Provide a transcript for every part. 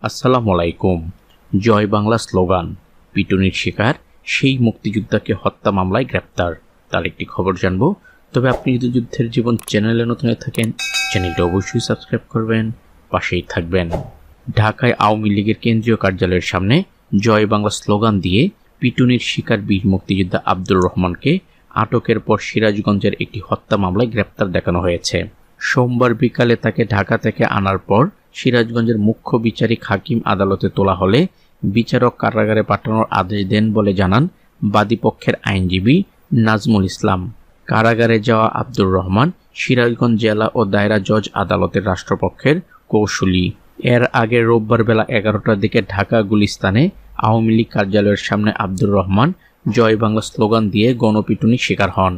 আসসালামু আলাইকুম। জয় বাংলা স্লোগান, পিটুনির শিকার সেই মুক্তিযোদ্ধাকে হত্যা মামলায় গ্রেপ্তার, তার একটি খবর জানবো। তবে আপনি যদি যুদ্ধের জীবন চ্যানেলে নতুন হয়ে থাকেন, চ্যানেলটা অবশ্যই সাবস্ক্রাইব করবেন, পাশেই থাকবেন। ঢাকায় আওয়ামী লীগের কেন্দ্রীয় কার্যালয়ের সামনে জয় বাংলা স্লোগান দিয়ে পিটুনির শিকার বীর মুক্তিযোদ্ধা আব্দুর রহমানকে আটকের পর সিরাজগঞ্জের একটি হত্যা মামলায় গ্রেপ্তার দেখানো হয়েছে। সোমবার বিকালে তাকে ঢাকা থেকে আনার পর সিরাজগঞ্জের মুখ্য বিচারিক হাকিম আদালতে তোলা হলে বিচারক কারাগারে পাঠানোর আদেশ দেন বলে জানান বাদীপক্ষের আইনজীবী নাজমুল ইসলাম। কারাগারে যাওয়া আব্দুর রহমান সিরাজগঞ্জ জেলা ও দায়রা জজ আদালতের রাষ্ট্রপক্ষের কৌশলী। এর আগে রোববার বেলা 11টার দিকে ঢাকা গুলিস্তানে আওয়ামী লীগ কার্যালয়ের সামনে আব্দুর রহমান জয় বাংলা স্লোগান দিয়ে গণপিটুনির শিকার হন।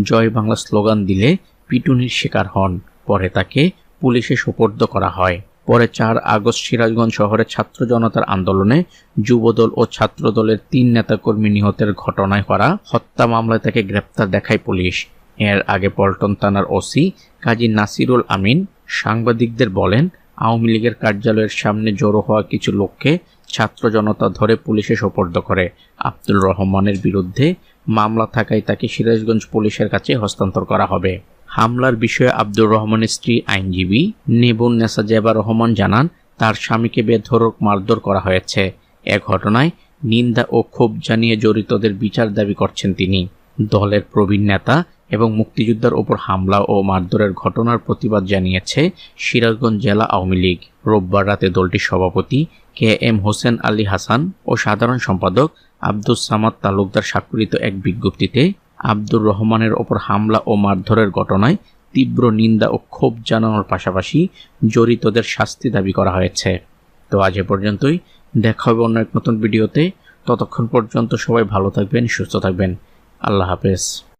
জয় বাংলা স্লোগান দিলে পিটুনির শিকার হন। পরে তাকে পুলিশে সোপর্দ করা হয়। পরে 4 আগস্ট সিরাজগঞ্জ শহরে ছাত্র জনতার আন্দোলনে যুবদল ও ছাত্রদলের 3 নেতাকর্মী নিহতের ঘটনায় করা হত্যা মামলায় তাকে গ্রেপ্তার দেখায় পুলিশ। এর আগে পল্টন থানার ওসি কাজী নাসিরুল আমিন সাংবাদিকদের বলেন, আওয়ামী লীগের কার্যালয়ের সামনে জড়ো হওয়া কিছু লোককে ছাত্র জনতা ধরে পুলিশে সোপর্দ করে। আব্দুর রহমানের বিরুদ্ধে মামলা থাকায় তাকে সিরাজগঞ্জ পুলিশের কাছে হস্তান্তর করা হবে। হামলার বিষয়ে আব্দুর রহমানের স্ত্রী আইনজীবী নেবুন্নেসা জেবা রহমান জানান, তার স্বামীকে বেধড়ক মারধর করা হয়েছে। এ ঘটনায় নিন্দা ও ক্ষোভ জানিয়ে জড়িতদের বিচার দাবি করছেন তিনি। দলের প্রবীণ নেতা এবং মুক্তিযোদ্ধার ওপর হামলা ও মারধরের ঘটনার প্রতিবাদ জানিয়েছে সিরাজগঞ্জ জেলা আওয়ামী লীগ। রোববার রাতে দলটির সভাপতি KM হোসেন আলী হাসান ও সাধারণ সম্পাদক আব্দুস সামাদ তালুকদার স্বাক্ষরিত এক বিজ্ঞপ্তিতে আব্দুর রহমানের ওপর হামলা ও মারধরের ঘটনায় তীব্র নিন্দা ও ক্ষোভ জানানোর পাশাপাশি জড়িতদের শাস্তি দাবি করা হয়েছে। তো আজ এ পর্যন্তই, দেখা হবে অন্য এক নতুন ভিডিওতে। ততক্ষণ পর্যন্ত সবাই ভালো থাকবেন, সুস্থ থাকবেন। আল্লাহ হাফেজ।